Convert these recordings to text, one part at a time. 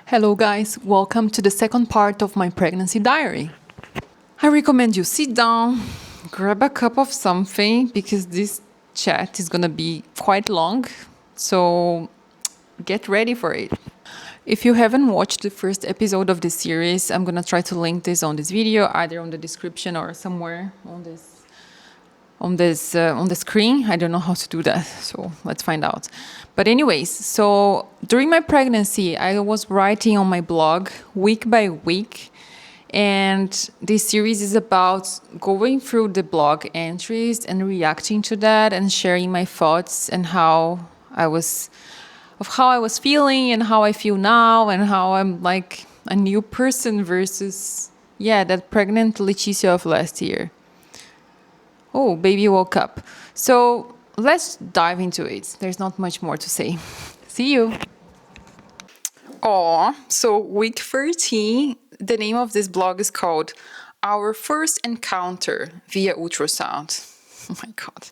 Hello guys, welcome to the second part of my pregnancy diary. I recommend you sit down, grab a cup of something because this chat is gonna be quite long, so get ready for it. If you haven't watched the first episode of this series, I'm gonna try to link this on this video, either on the description or somewhere on the screen. I don't know how to do that, so let's find out. But anyways, so during my pregnancy, I was writing on my blog week by week, and this series is about going through the blog entries and reacting to that and sharing my thoughts and how I was feeling and how I feel now and how I'm like a new person versus that pregnant Leticia of last year. Oh, baby woke up. So let's dive into it. There's not much more to say. See you. So week 13, the name of this blog is called Our First Encounter via Ultrasound. Oh my God.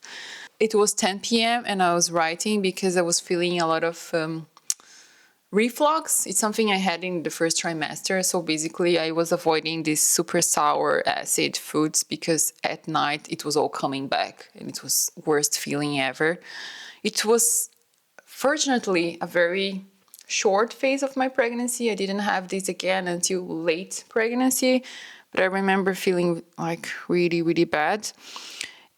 It was 10 p.m. and I was writing because I was feeling a lot of reflux. It's something I had in the first trimester. So basically, I was avoiding these super sour acid foods because at night it was all coming back and it was worst feeling ever. It was fortunately a very short phase of my pregnancy. I didn't have this again until late pregnancy, but I remember feeling like really, really bad.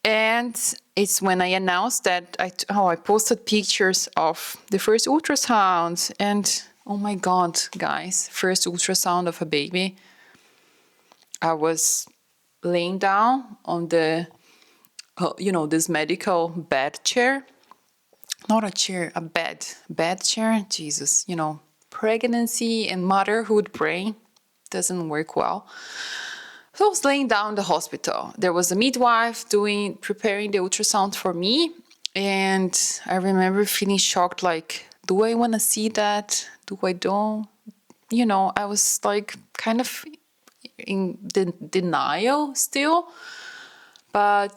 And it's when I announced that I posted pictures of the first ultrasound, and oh my God, guys, first ultrasound of a baby. I was laying down on the, this medical bed chair. Not a chair, a bed chair. Jesus, pregnancy and motherhood brain doesn't work well. So I was laying down in the hospital. There was a midwife preparing the ultrasound for me. And I remember feeling shocked, like, do I want to see that? Do I don't? I was like kind of in denial still. But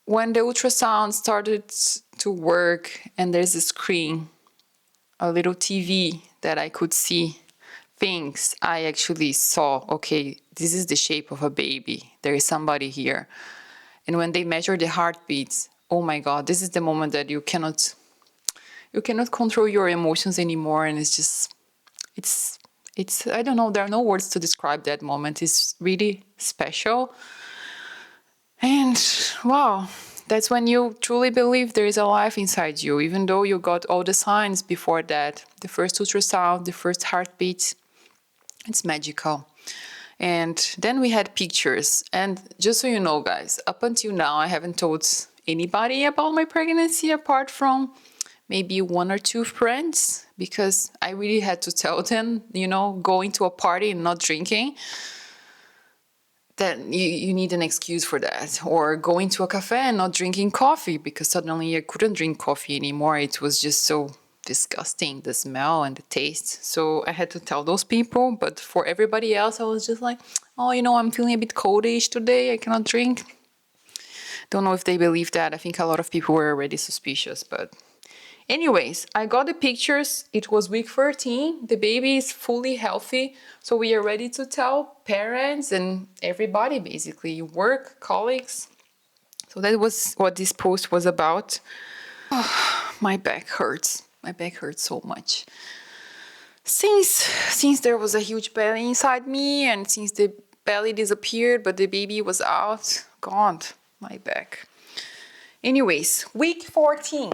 when the ultrasound started to work and there's a screen, a little TV that I could see things, I actually saw, okay, this is the shape of a baby. There is somebody here. And when they measure the heartbeats, oh my God, this is the moment that you cannot control your emotions anymore. And it's I don't know, there are no words to describe that moment. It's really special. And wow, that's when you truly believe there is a life inside you, even though you got all the signs before that. The first ultrasound, the first heartbeat, it's magical. And then we had pictures. And just so you know, guys, up until now, I haven't told anybody about my pregnancy apart from maybe one or two friends, because I really had to tell them, going to a party and not drinking, that you need an excuse for that. Or going to a cafe and not drinking coffee, because suddenly I couldn't drink coffee anymore. It was just so disgusting, the smell and the taste. So I had to tell those people. But for everybody else, I was just like, oh, I'm feeling a bit coldish today. I cannot drink. Don't know if they believe that. I think a lot of people were already suspicious. But anyways, I got the pictures. It was week 13. The baby is fully healthy. So we are ready to tell parents and everybody, basically, work, colleagues. So that was what this post was about. Oh, my back hurts. My back hurts so much. Since there was a huge belly inside me, and since the belly disappeared but the baby was out, God, my back. Anyways, week 14.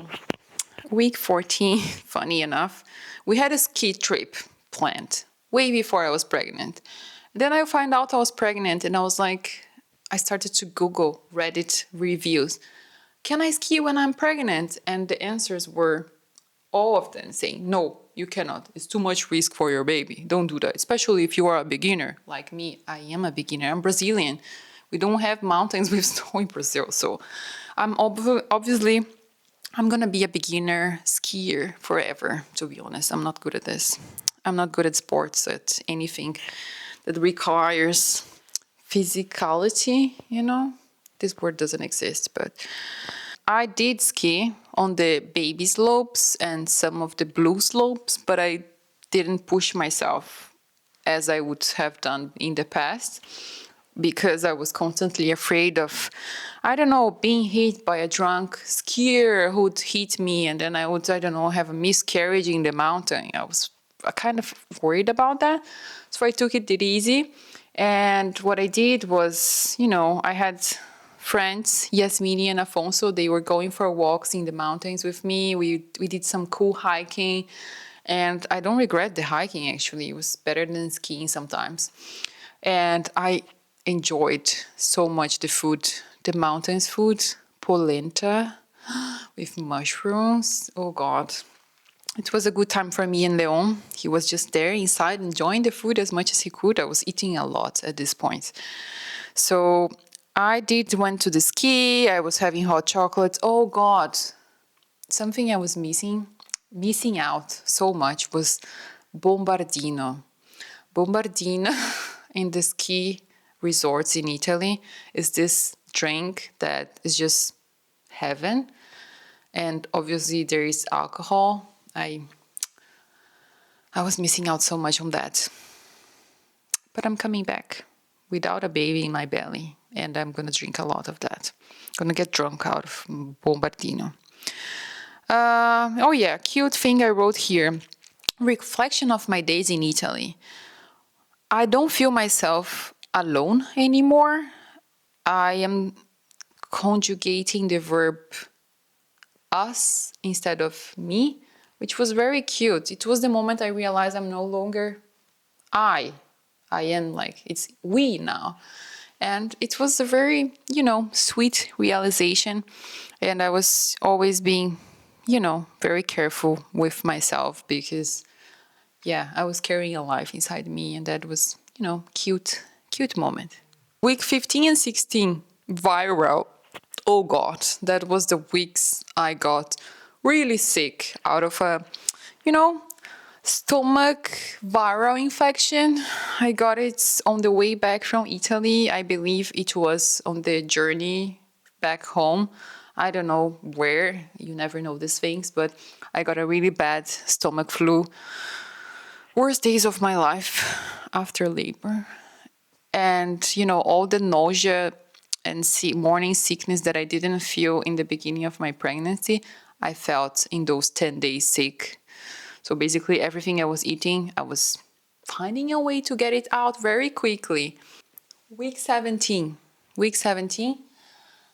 Week 14, funny enough, we had a ski trip planned way before I was pregnant. Then I found out I was pregnant and I started to Google Reddit reviews. Can I ski when I'm pregnant? And the answers were all of them saying, no, you cannot. It's too much risk for your baby. Don't do that, especially if you are a beginner. Like me, I am a beginner. I'm Brazilian. We don't have mountains with snow in Brazil. So I'm obviously, I'm going to be a beginner skier forever, to be honest. I'm not good at this. I'm not good at sports, at anything that requires physicality, This word doesn't exist, but I did ski on the baby slopes and some of the blue slopes, but I didn't push myself as I would have done in the past, because I was constantly afraid of, I don't know, being hit by a drunk skier who would hit me, and then I would, I don't know, have a miscarriage in the mountain. I was kind of worried about that. So I took it easy. And what I did was, I had friends, Yasmini and Afonso. They were going for walks in the mountains with me. We did some cool hiking. And I don't regret the hiking, actually. It was better than skiing sometimes. And I enjoyed so much the food, the mountains food, polenta with mushrooms. Oh God. It was a good time for me and Leon. He was just there inside enjoying the food as much as he could. I was eating a lot at this point. So I went to the ski. I was having hot chocolates. Oh God. Something I was missing out so much was bombardino. Bombardino in the ski resorts in Italy is this drink that is just heaven. And obviously there is alcohol. I was missing out so much on that. But I'm coming back without a baby in my belly, and I'm going to drink a lot of that. I'm going to get drunk out of bombardino. Oh yeah, cute thing I wrote here. Reflection of my days in Italy. I don't feel myself alone anymore. I am conjugating the verb us instead of me, which was very cute. It was the moment I realized I'm no longer I. I am like, it's we now. And it was a very, sweet realization. And I was always being, very careful with myself because, yeah, I was carrying a life inside me. And that was, cute moment. Week 15 and 16, viral. Oh God, that was the weeks I got really sick out of a, stomach viral infection. I got it on the way back from Italy. I believe it was on the journey back home. I don't know where, you never know these things, but I got a really bad stomach flu. Worst days of my life after labor. And, all the nausea and morning sickness that I didn't feel in the beginning of my pregnancy, I felt in those 10 days sick. So basically everything I was eating, I was finding a way to get it out very quickly. Week 17. Week 17?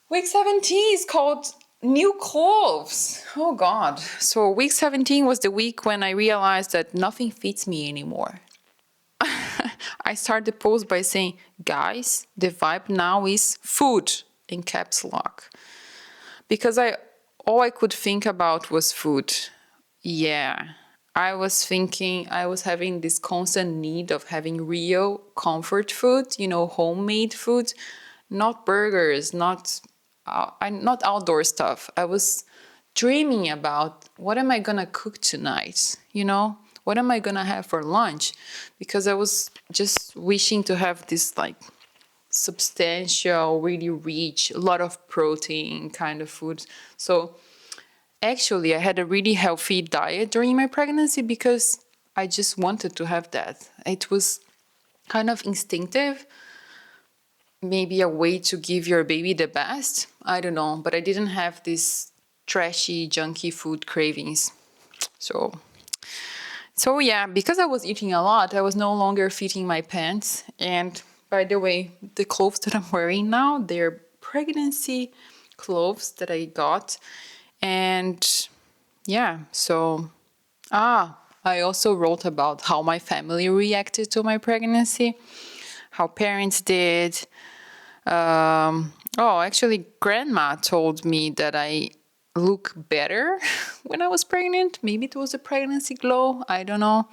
Week 17 is called new clothes. Oh God. So week 17 was the week when I realized that nothing fits me anymore. I started the post by saying, guys, the vibe now is food in caps lock. Because all I could think about was food. Yeah. I was having this constant need of having real comfort food, homemade food, not burgers, not outdoor stuff. I was dreaming about what am I gonna cook tonight, What am I gonna have for lunch? Because I was just wishing to have this like substantial, really rich, a lot of protein kind of food. So actually, I had a really healthy diet during my pregnancy because I just wanted to have that. It was kind of instinctive, maybe a way to give your baby the best. I don't know, but I didn't have these trashy, junky food cravings. So yeah, because I was eating a lot, I was no longer fitting my pants. And by the way, the clothes that I'm wearing now, they're pregnancy clothes that I got. And yeah, so, I also wrote about how my family reacted to my pregnancy, how parents did. Actually, grandma told me that I look better when I was pregnant. Maybe it was a pregnancy glow. I don't know.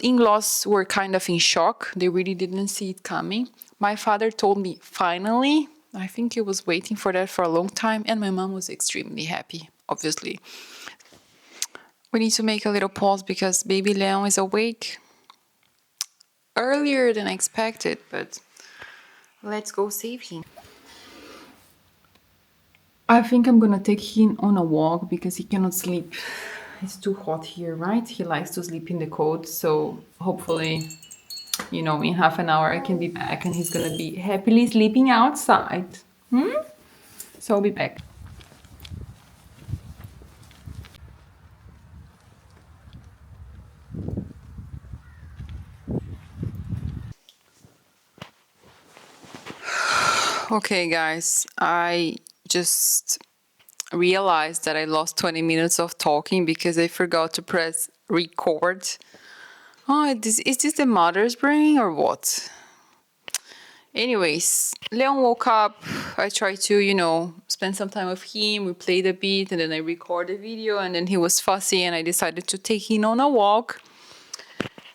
In-laws were kind of in shock. They really didn't see it coming. My father told me, finally. I think he was waiting for that for a long time. And my mom was extremely happy, obviously. We need to make a little pause because baby Leon is awake earlier than expected, but let's go save him. I think I'm gonna take him on a walk because he cannot sleep it's too hot here, right? He likes to sleep in the cold, so hopefully, in half an hour I can be back and he's gonna be happily sleeping outside. So I'll be back. Okay, guys, I just realized that I lost 20 minutes of talking because I forgot to press record. Oh, is this the mother's brain or what? Anyways, Leon woke up. I tried to, spend some time with him. We played a bit and then I recorded a video and then he was fussy and I decided to take him on a walk.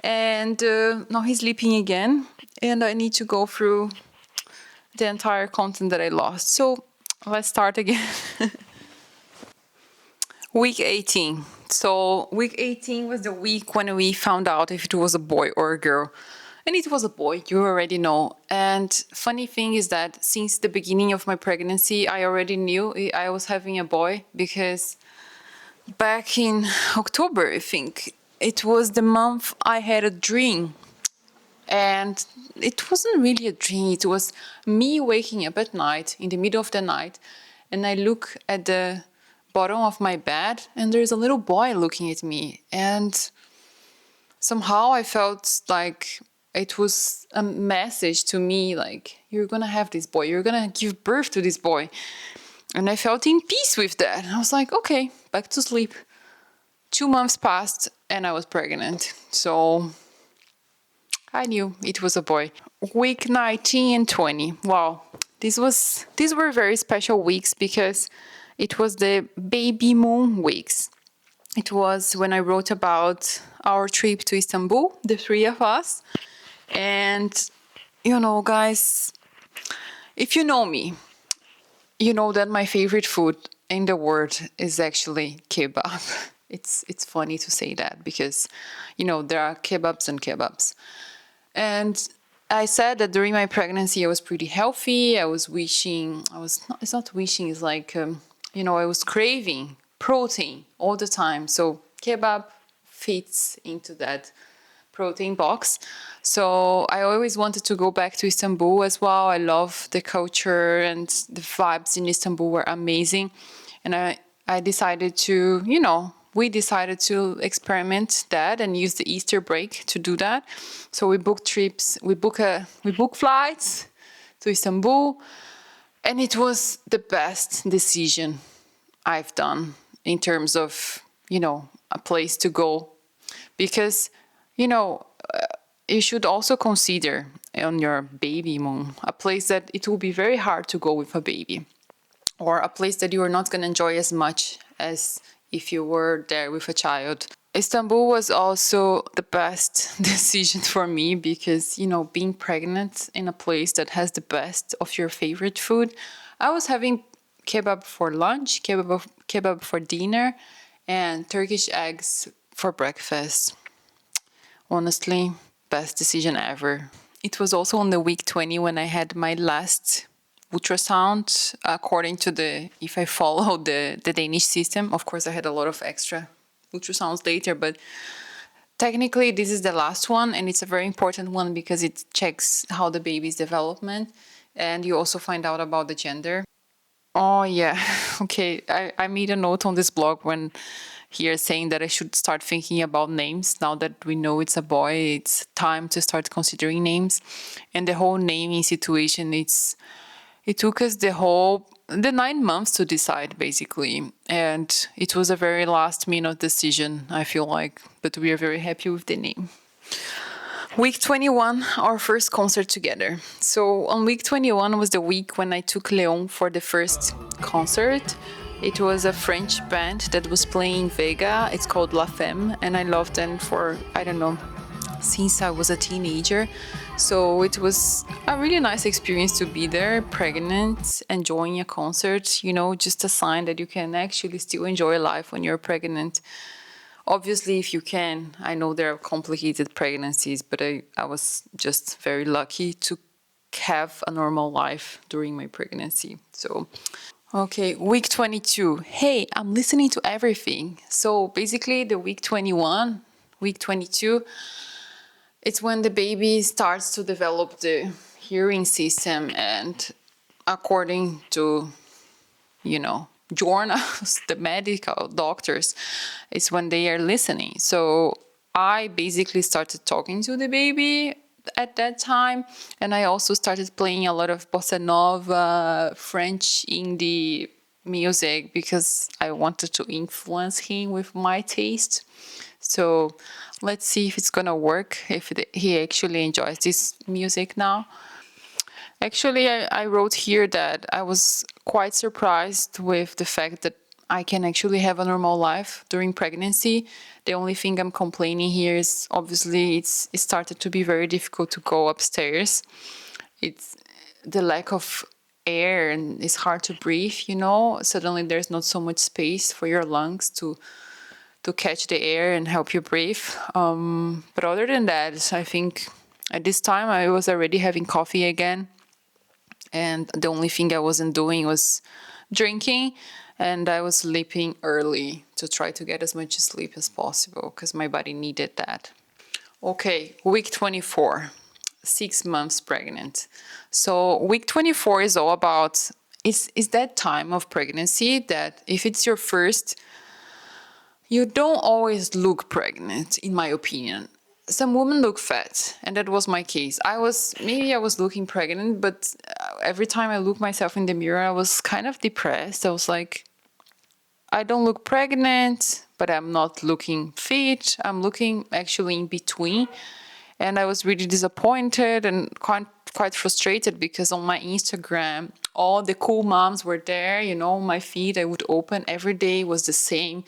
And now he's sleeping again and I need to go through the entire content that I lost. So let's start again. Week 18. So week 18 was the week when we found out if it was a boy or a girl. And it was a boy, you already know. And funny thing is that since the beginning of my pregnancy, I already knew I was having a boy because back in October, I think, it was the month I had a dream. And it wasn't really a dream, it was me waking up at night, in the middle of the night, and I look at the bottom of my bed and there's a little boy looking at me. And somehow I felt like it was a message to me, like, you're gonna have this boy, you're gonna give birth to this boy. And I felt in peace with that. I was like, okay, back to sleep. 2 months passed and I was pregnant. So I knew it was a boy. Week 19 and 20. Wow. These were very special weeks because it was the baby moon weeks. It was when I wrote about our trip to Istanbul, the three of us. And, guys, if you know me, you know that my favorite food in the world is actually kebab. It's funny to say that because, there are kebabs and kebabs. And I said that during my pregnancy, I was pretty healthy. It's not wishing, it's like, I was craving protein all the time. So kebab fits into that protein box. So I always wanted to go back to Istanbul as well. I love the culture and the vibes in Istanbul were amazing. And I decided to, we decided to experiment that and use the Easter break to do that. So we booked trips, we booked flights to Istanbul, and it was the best decision I've done in terms of, a place to go. Because, you should also consider on your baby moon a place that it will be very hard to go with a baby, or a place that you are not going to enjoy as much as if you were there with a child. Istanbul was also the best decision for me because, being pregnant in a place that has the best of your favorite food. I was having kebab for lunch, kebab for dinner, and Turkish eggs for breakfast. Honestly, best decision ever. It was also on the week 20 when I had my last ultrasound according to if I follow the Danish system. Of course, I had a lot of extra ultrasounds later, but technically this is the last one and it's a very important one because it checks how the baby's development and you also find out about the gender. Oh yeah, okay. I made a note on this blog when here saying that I should start thinking about names. Now that we know it's a boy, it's time to start considering names. And the whole naming situation, it took us the 9 months to decide basically. And it was a very last minute decision, I feel like, but we are very happy with the name. Week 21, our first concert together. So on week 21 was the week when I took Leon for the first concert. It was a French band that was playing Vega. It's called La Femme, and I loved them for, I don't know, since I was a teenager. So it was a really nice experience to be there, pregnant, enjoying a concert, just a sign that you can actually still enjoy life when you're pregnant. Obviously, if you can, I know there are complicated pregnancies, but I was just very lucky to have a normal life during my pregnancy. So Okay, week 22. Hey, I'm listening to everything. So basically, the week 21, week 22, it's when the baby starts to develop the hearing system, and according to, journals, the medical doctors, it's when they are listening. So I basically started talking to the baby at that time, and I also started playing a lot of bossa nova, French indie music because I wanted to influence him with my taste. So let's see if it's gonna work, if he actually enjoys this music now. Actually, I wrote here that I was quite surprised with the fact that I can actually have a normal life during pregnancy. The only thing I'm complaining here is obviously it started to be very difficult to go upstairs. It's the lack of air and it's hard to breathe, Suddenly there's not so much space for your lungs to catch the air and help you breathe. But other than that, I think at this time I was already having coffee again. And the only thing I wasn't doing was drinking, and I was sleeping early to try to get as much sleep as possible because my body needed that. Okay, week 24, 6 months pregnant. So week 24 is all about is that time of pregnancy that if it's your first, you don't always look pregnant, in my opinion. Some women look fat, and that was my case. Maybe I was looking pregnant, but every time I look myself in the mirror, I was kind of depressed. I was like, I don't look pregnant, but I'm not looking fit. I'm looking actually in between. And I was really disappointed and quite frustrated because on my Instagram, all the cool moms were there. My feed I would open every day was the same.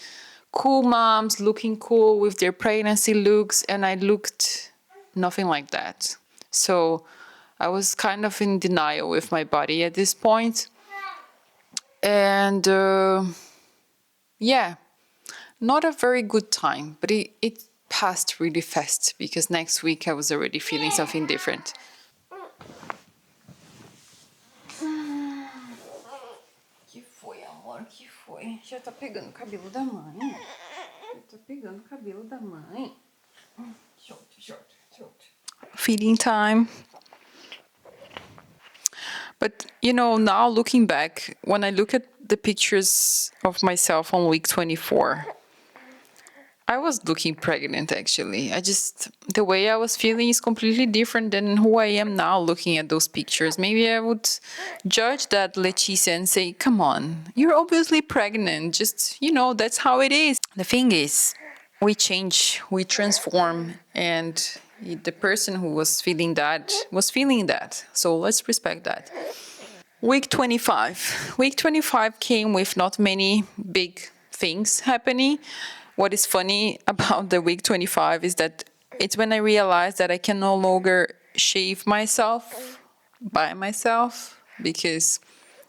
Cool moms looking cool with their pregnancy looks, and I looked nothing like that. So I was kind of in denial with my body at this point. And yeah, not a very good time, but it passed really fast because next week I was already feeling something different. Que foi, amor? Que foi? Já tá pegando o cabelo da mãe? Já tá pegando o cabelo da mãe? Short. Feeding time. But, now looking back, when I look at the pictures of myself on week 24, I was looking pregnant actually. The way I was feeling is completely different than who I am now looking at those pictures. Maybe I would judge that Leticia and say, come on, you're obviously pregnant. Just, that's how it is. The thing is, we change, we transform, and the person who was feeling that was feeling that. So let's respect that. Week 25. Week 25 came with not many big things happening. What is funny about the week 25 is that it's when I realized that I can no longer shave myself by myself because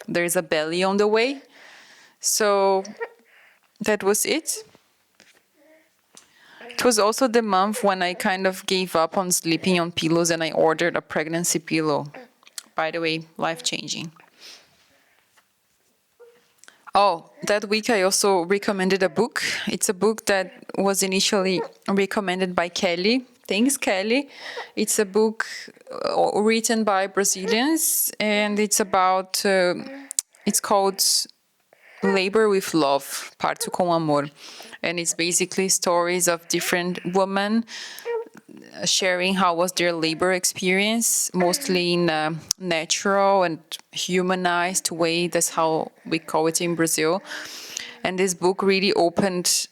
there's a belly on the way. So that was it. It was also the month when I kind of gave up on sleeping on pillows and I ordered a pregnancy pillow. By the way, life-changing. Oh, that week I also recommended a book. It's a book that was initially recommended by Kelly. Thanks, Kelly. It's a book written by Brazilians, and it's called Labor with Love, Parto com Amor. And it's basically stories of different women sharing how was their labor experience, mostly in a natural and humanized way. That's how we call it in Brazil. And this book really opened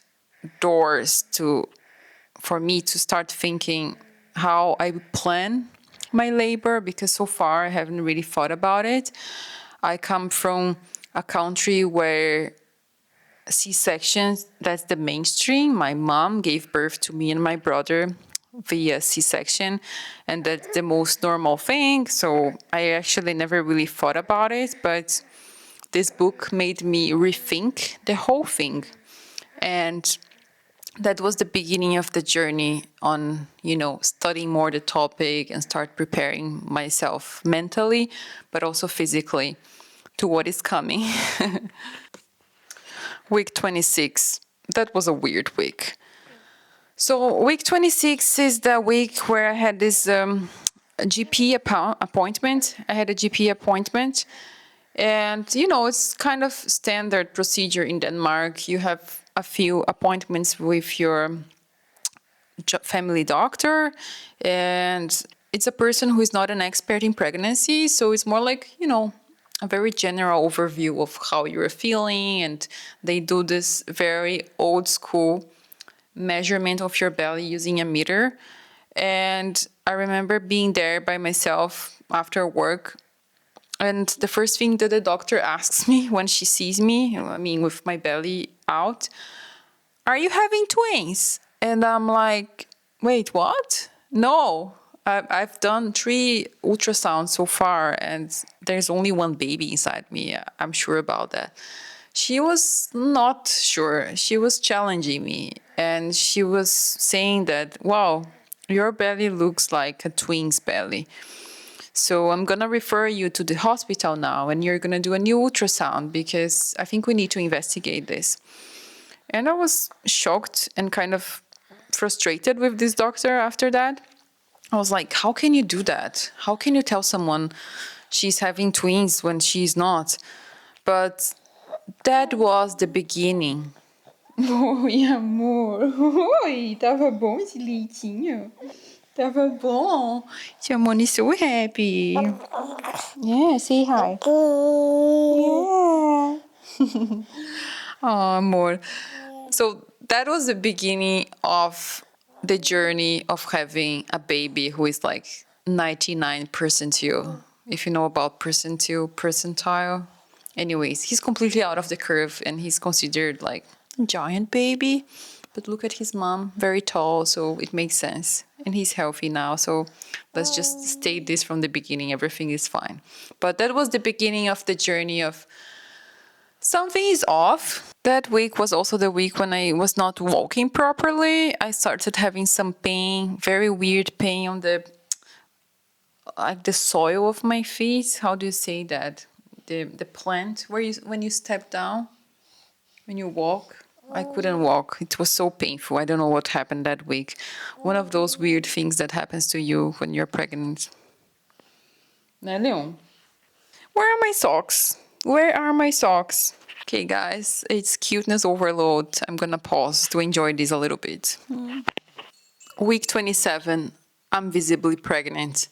doors for me to start thinking how I plan my labor, because so far I haven't really thought about it. I come from a country where C-sections, that's the mainstream. My mom gave birth to me and my brother via C-section, and that's the most normal thing. So I actually never really thought about it, but this book made me rethink the whole thing. And that was the beginning of the journey on, studying more the topic and start preparing myself mentally, but also physically to what is coming. Week 26. That was a weird week. So week 26 is the week where I had this GP appointment. I had a GP appointment. And, you know, it's kind of standard procedure in Denmark. You have a few appointments with your family doctor, and it's a person who is not an expert in pregnancy. So it's more like, you know, a very general overview of how you're feeling. And they do this very old school measurement of your belly using a meter. And I remember being there by myself after work. And the first thing that the doctor asks me when she sees me, I mean, with my belly out, are you having twins? And I'm like, wait, what? No, I've done 3 ultrasounds so far, and there's only one baby inside me. I'm sure about that. She was not sure. She was challenging me, and she was saying that, wow, your belly looks like a twin's belly. So I'm going to refer you to the hospital now, and you're going to do a new ultrasound because I think we need to investigate this. And I was shocked and kind of frustrated with this doctor after that. I was like, how can you do that? How can you tell someone she's having twins when she's not? But that was the beginning. Oi, amor. Oi, tava bom esse leitinho? Tava bom. Your money so happy. Yeah, say hi. Yeah. Oh, amor. So that was the beginning of the journey of having a baby who is like 99 percentile. If you know about percentile. Anyways, he's completely out of the curve and he's considered like a giant baby. But look at his mom, very tall, so it makes sense. And he's healthy now, so let's just state this from the beginning. Everything is fine. But that was the beginning of the journey of something is off. That week was also the week when I was not walking properly. I started having some pain, very weird pain on the soil of my feet. How do you say that? The plant where you when you step down, when you walk. I couldn't walk. It was so painful. I don't know what happened that week. One of those weird things that happens to you when you're pregnant. Né, Leon? Where are my socks? Where are my socks? Okay, guys, it's cuteness overload. I'm gonna pause to enjoy this a little bit. Week 27, I'm visibly pregnant.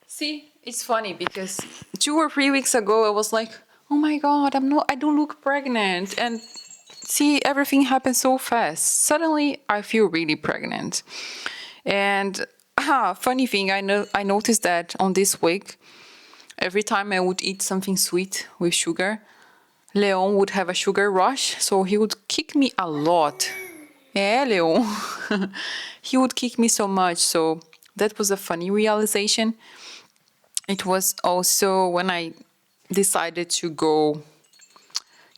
See, it's funny because 2 or 3 weeks ago I was like, oh my god, I don't look pregnant. And see, everything happened so fast. Suddenly I feel really pregnant. And funny thing, I noticed that on this week, every time I would eat something sweet with sugar, Leon would have a sugar rush, so he would kick me a lot. Yeah, Leon. He would kick me so much, so that was a funny realization. It was also when I decided to go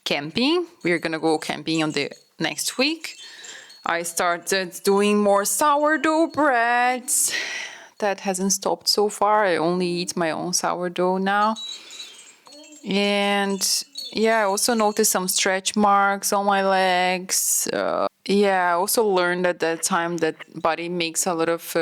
camping. We're gonna go camping on the next week. I started doing more sourdough breads. That hasn't stopped so far. I only eat my own sourdough now. And yeah, I also noticed some stretch marks on my legs. I also learned at that time that body makes a lot of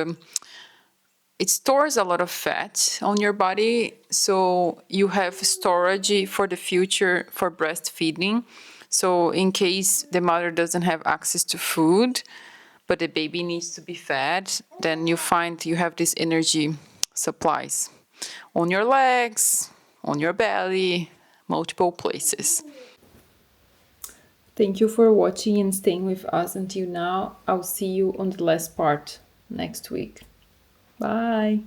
it stores a lot of fat on your body, so you have storage for the future for breastfeeding. So in case the mother doesn't have access to food, but the baby needs to be fed, then you find you have these energy supplies on your legs, on your belly, multiple places. Thank you for watching and staying with us until now. I'll see you on the last part next week. Bye.